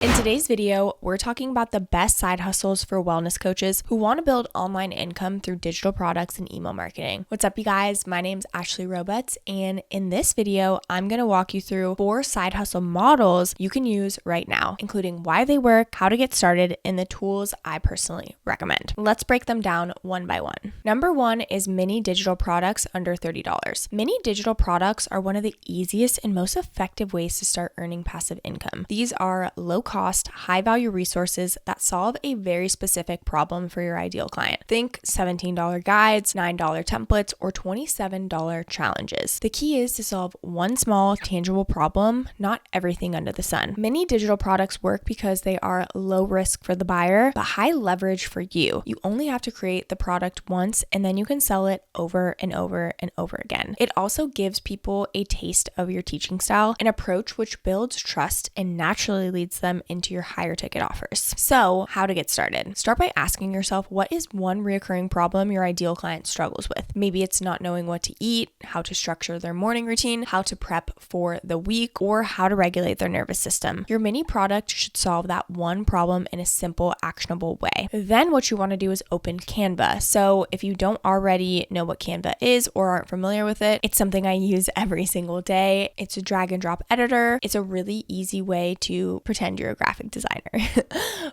In today's video, we're talking about the best side hustles for wellness coaches who want to build online income through digital products and email marketing. What's up, you guys? My name's Ashley Roberts, and in this video, I'm going to walk you through 4 side hustle models you can use right now, including why they work, how to get started, and the tools I personally recommend. Let's break them down one by one. Number 1 is mini digital products under $30. Mini digital products are one of the easiest and most effective ways to start earning passive income. These are low cost, high value resources that solve a very specific problem for your ideal client. Think $17 guides, $9 templates, or $27 challenges. The key is to solve one small, tangible problem, not everything under the sun. Many digital products work because they are low risk for the buyer, but high leverage for you. You only have to create the product once, and then you can sell it over and over and over again. It also gives people a taste of your teaching style, an approach which builds trust and naturally leads them into your higher ticket offers. So, how to get started? Start by asking yourself, what is one reoccurring problem your ideal client struggles with? Maybe it's not knowing what to eat, how to structure their morning routine, how to prep for the week, or how to regulate their nervous system. Your mini product should solve that one problem in a simple, actionable way. Then what you want to do is open Canva. So if you don't already know what Canva is or aren't familiar with it, it's something I use every single day. It's a drag and drop editor. It's a really easy way to pretend you're a graphic designer.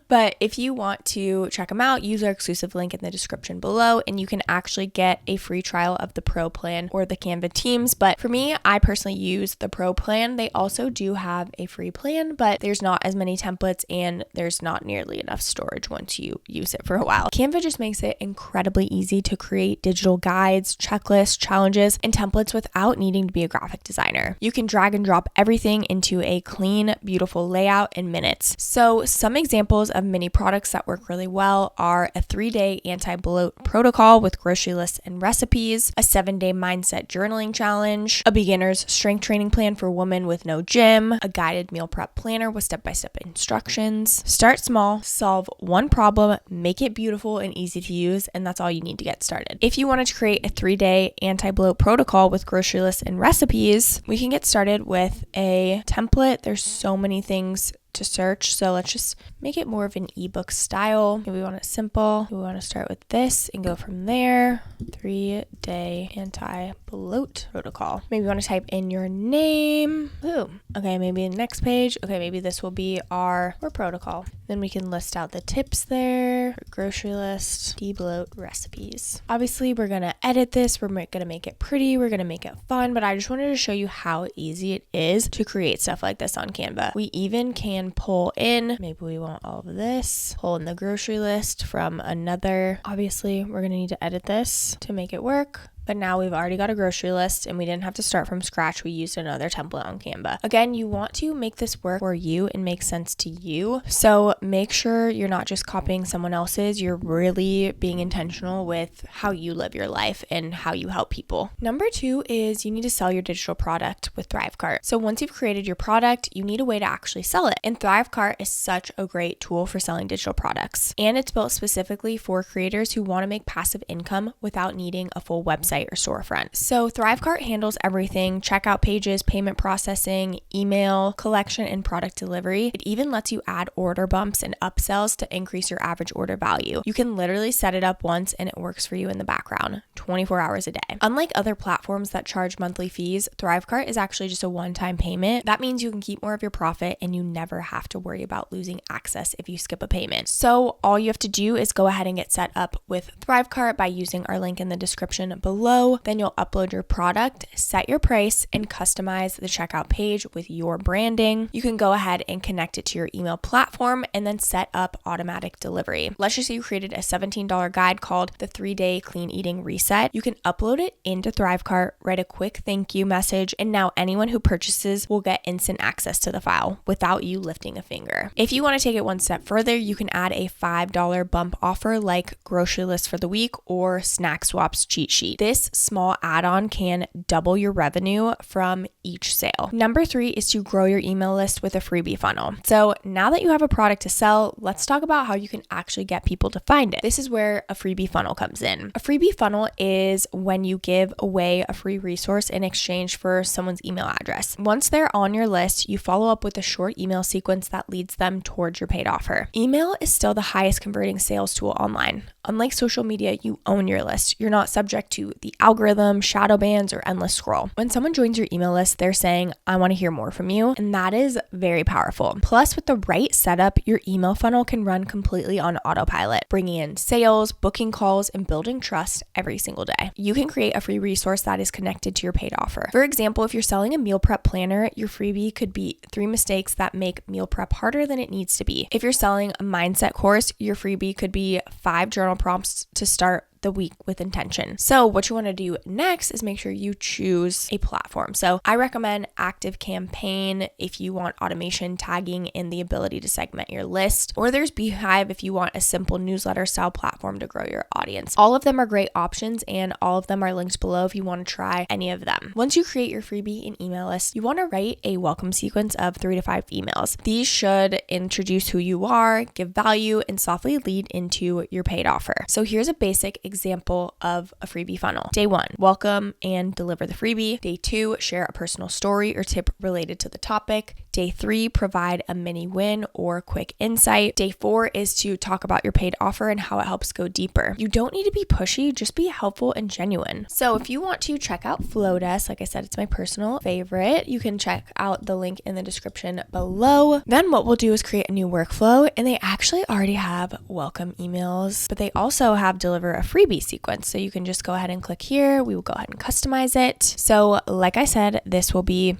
But if you want to check them out, use our exclusive link in the description below, and you can actually get a free trial of the Pro plan or the Canva Teams. But for me, I personally use the Pro plan. They also do have a free plan, but there's not as many templates and there's not nearly enough storage once you use it for a while. Canva just makes it incredibly easy to create digital guides, checklists, challenges, and templates without needing to be a graphic designer. You can drag and drop everything into a clean, beautiful layout in minutes. So some examples of mini products that work really well are a 3-day anti-bloat protocol with grocery lists and recipes, a 7-day mindset journaling challenge, a beginner's strength training plan for women with no gym, a guided meal prep planner with step-by-step instructions. Start small, solve one problem, make it beautiful and easy to use, and that's all you need to get started. If you wanted to create a 3-day anti-bloat protocol with grocery lists and recipes, we can get started with a template. There's so many things to search, so let's just make it more of an ebook style. Maybe we want it simple. We want to start with this and go from there. 3-day anti-bloat protocol. Maybe you want to type in your name. Ooh. Okay, maybe the next page. Okay, maybe this will be our protocol. Then we can list out the tips there. Grocery list, de-bloat recipes. Obviously, we're going to edit this. We're going to make it pretty. We're going to make it fun, but I just wanted to show you how easy it is to create stuff like this on Canva. We even can pull in, maybe we want all of this, pull in the grocery list from another. Obviously, we're going to need to edit this to make it work. But now we've already got a grocery list and we didn't have to start from scratch. We used another template on Canva. Again, you want to make this work for you and make sense to you. So make sure you're not just copying someone else's. You're really being intentional with how you live your life and how you help people. Number 2 is you need to sell your digital product with Thrivecart. So once you've created your product, you need a way to actually sell it. And Thrivecart is such a great tool for selling digital products. And it's built specifically for creators who want to make passive income without needing a full website or storefront. So Thrivecart handles everything: checkout pages, payment processing, email, collection, and product delivery. It even lets you add order bumps and upsells to increase your average order value. You can literally set it up once and it works for you in the background, 24 hours a day. Unlike other platforms that charge monthly fees, Thrivecart is actually just a one-time payment. That means you can keep more of your profit and you never have to worry about losing access if you skip a payment. So all you have to do is go ahead and get set up with Thrivecart by using our link in the description below. Then you'll upload your product, set your price, and customize the checkout page with your branding. You can go ahead and connect it to your email platform and then set up automatic delivery. Let's just say you created a $17 guide called the 3-day clean eating reset. You can upload it into Thrivecart, write a quick thank you message, and now anyone who purchases will get instant access to the file without you lifting a finger. If you want to take it one step further, you can add a $5 bump offer like grocery list for the week or snack swaps cheat sheet. This This small add-on can double your revenue from each sale. Number 3 is to grow your email list with a freebie funnel. So now that you have a product to sell, let's talk about how you can actually get people to find it. This is where a freebie funnel comes in. A freebie funnel is when you give away a free resource in exchange for someone's email address. Once they're on your list, you follow up with a short email sequence that leads them towards your paid offer. Email is still the highest converting sales tool online. Unlike social media, you own your list. You're not subject to the algorithm, shadow bans, or endless scroll. When someone joins your email list, they're saying, I want to hear more from you. And that is very powerful. Plus, with the right setup, your email funnel can run completely on autopilot, bringing in sales, booking calls, and building trust every single day. You can create a free resource that is connected to your paid offer. For example, if you're selling a meal prep planner, your freebie could be 3 mistakes that make meal prep harder than it needs to be. If you're selling a mindset course, your freebie could be 5 journal prompts to start the week with intention. So what you want to do next is make sure you choose a platform. So I recommend ActiveCampaign if you want automation, tagging, and the ability to segment your list. Or there's Beehive if you want a simple newsletter style platform to grow your audience. All of them are great options and all of them are linked below if you want to try any of them. Once you create your freebie and email list, you want to write a welcome sequence of 3 to 5 emails. These should introduce who you are, give value, and softly lead into your paid offer. So here's a basic example of a freebie funnel. Day 1, welcome and deliver the freebie. Day 2, share a personal story or tip related to the topic. Day 3, provide a mini win or quick insight. Day 4 is to talk about your paid offer and how it helps go deeper. You don't need to be pushy, just be helpful and genuine. So if you want to check out Flowdesk, like I said, it's my personal favorite. You can check out the link in the description below. Then what we'll do is create a new workflow, and they actually already have welcome emails, but they also have deliver a freebie sequence. So you can just go ahead and click here. We will go ahead and customize it. So like I said, this will be,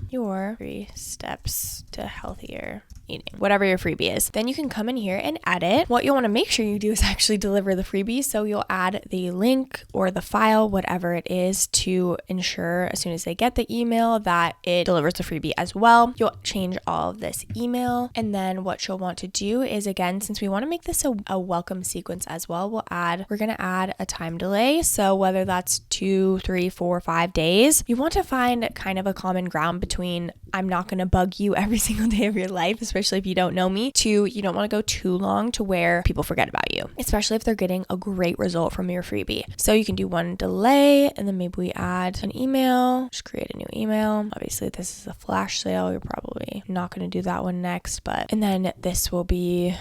your 3 steps to healthier eating, whatever your freebie is. Then you can come in here and edit. What you'll want to make sure you do is actually deliver the freebie. So you'll add the link or the file, whatever it is, to ensure as soon as they get the email that it delivers the freebie as well. You'll change all of this email. And then what you'll want to do is, again, since we want to make this a welcome sequence as well, we're going to add a time delay. So whether that's 2, 3, 4, 5 days, you want to find kind of a common ground between I'm not going to bug you every single day of your life, especially if you don't know me, to you don't want to go too long to where people forget about you, especially if they're getting a great result from your freebie. So you can do 1 delay, and then maybe we add an email, just create a new email. Obviously this is a flash sale. You're probably not going to do that one next, and then this will be,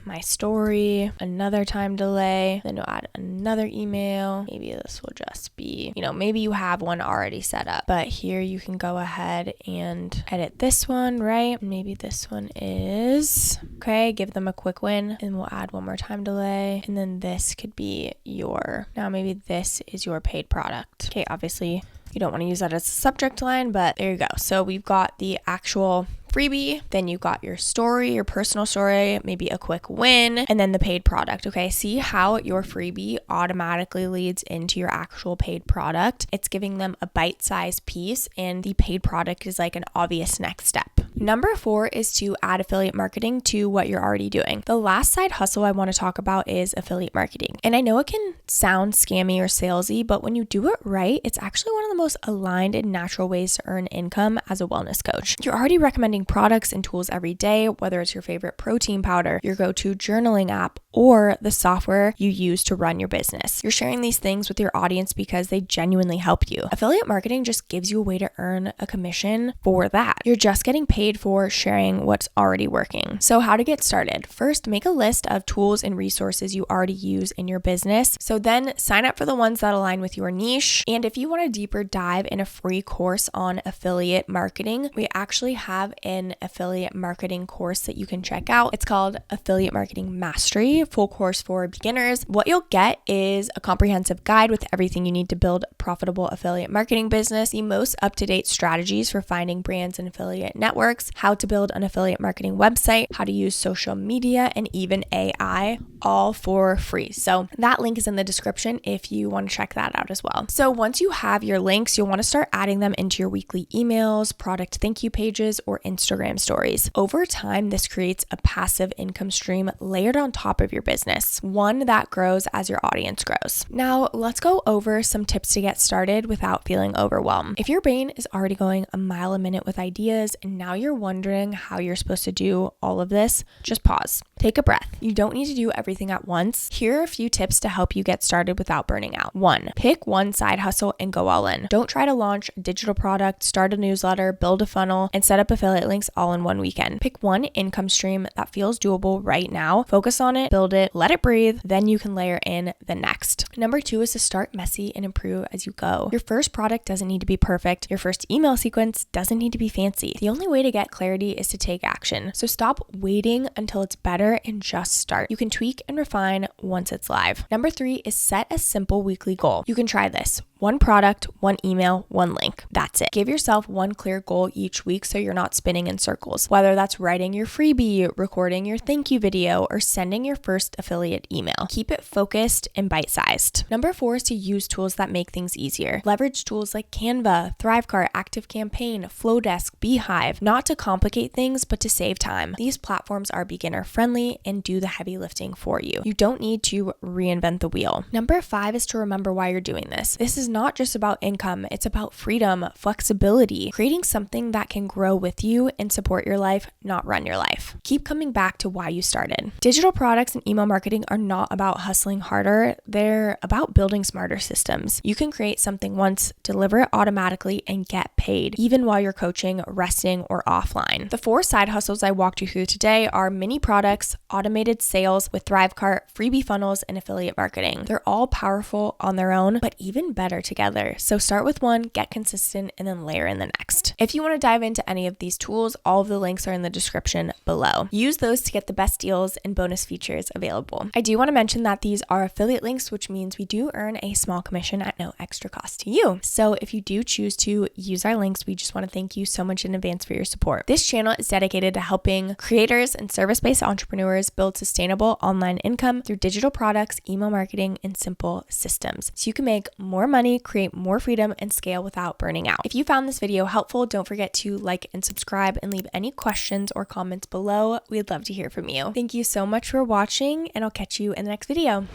my story, another time delay, then you'll add another email. Maybe this will just be, maybe you have one already set up, but here you can go ahead and edit this one, right? Maybe this one is, okay, give them a quick win, and we'll add 1 more time delay. And then this could be now maybe this is your paid product. Okay, obviously you don't want to use that as a subject line, but there you go. So we've got the actual freebie, then you got your story, your personal story, maybe a quick win, and then the paid product. Okay, see how your freebie automatically leads into your actual paid product. It's giving them a bite-sized piece, and the paid product is like an obvious next step. Number 4 is to add affiliate marketing to what you're already doing. The last side hustle I want to talk about is affiliate marketing. And I know it can sound scammy or salesy, but when you do it right, it's actually one of the most aligned and natural ways to earn income as a wellness coach. You're already recommending products and tools every day, whether it's your favorite protein powder, your go-to journaling app, or the software you use to run your business. You're sharing these things with your audience because they genuinely help you. Affiliate marketing just gives you a way to earn a commission for that. You're just getting paid for sharing what's already working. So how to get started? First, make a list of tools and resources you already use in your business. So then sign up for the ones that align with your niche. And if you want a deeper dive in a free course on affiliate marketing, we actually have an affiliate marketing course that you can check out. It's called Affiliate Marketing Mastery, full course for beginners. What you'll get is a comprehensive guide with everything you need to build a profitable affiliate marketing business, the most up-to-date strategies for finding brands and affiliate networks, books, how to build an affiliate marketing website, how to use social media, and even AI, all for free. So that link is in the description if you want to check that out as well. So once you have your links, you'll want to start adding them into your weekly emails, product thank you pages, or Instagram stories. Over time, this creates a passive income stream layered on top of your business, one that grows as your audience grows. Now, let's go over some tips to get started without feeling overwhelmed. If your brain is already going a mile a minute with ideas and now you're wondering how you're supposed to do all of this, just pause. Take a breath. You don't need to do everything at once. Here are a few tips to help you get started without burning out. 1. Pick one side hustle and go all in. Don't try to launch a digital product, start a newsletter, build a funnel, and set up affiliate links all in one weekend. Pick one income stream that feels doable right now. Focus on it, build it, let it breathe, then you can layer in the next. Number 2 is to start messy and improve as you go. Your first product doesn't need to be perfect. Your first email sequence doesn't need to be fancy. The only way to get clarity is to take action. So stop waiting until it's better and just start. You can tweak and refine once it's live. Number 3 is set a simple weekly goal. You can try this. One product, one email, one link. That's it. Give yourself one clear goal each week so you're not spinning in circles, whether that's writing your freebie, recording your thank you video, or sending your first affiliate email. Keep it focused and bite-sized. Number 4 is to use tools that make things easier. Leverage tools like Canva, Thrivecart, ActiveCampaign, Flowdesk, Beehive, not to complicate things, but to save time. These platforms are beginner-friendly and do the heavy lifting for you. You don't need to reinvent the wheel. Number 5 is to remember why you're doing this. This is not just about income, it's about freedom, flexibility, creating something that can grow with you and support your life, not run your life. Keep coming back to why you started. Digital products and email marketing are not about hustling harder, they're about building smarter systems. You can create something once, deliver it automatically, and get paid, even while you're coaching, resting, or offline. The 4 side hustles I walked you through today are mini products, automated sales with Thrivecart, freebie funnels, and affiliate marketing. They're all powerful on their own, but even better together. So start with one, get consistent, and then layer in the next. If you want to dive into any of these tools, all of the links are in the description below. Use those to get the best deals and bonus features available. I do want to mention that these are affiliate links, which means we do earn a small commission at no extra cost to you. So if you do choose to use our links, we just want to thank you so much in advance for your support. This channel is dedicated to helping creators and service-based entrepreneurs build sustainable online income through digital products, email marketing, and simple systems, so you can make more money, create more freedom, and scale without burning out. If you found this video helpful, don't forget to like and subscribe and leave any questions or comments below. We'd love to hear from you. Thank you so much for watching, and I'll catch you in the next video.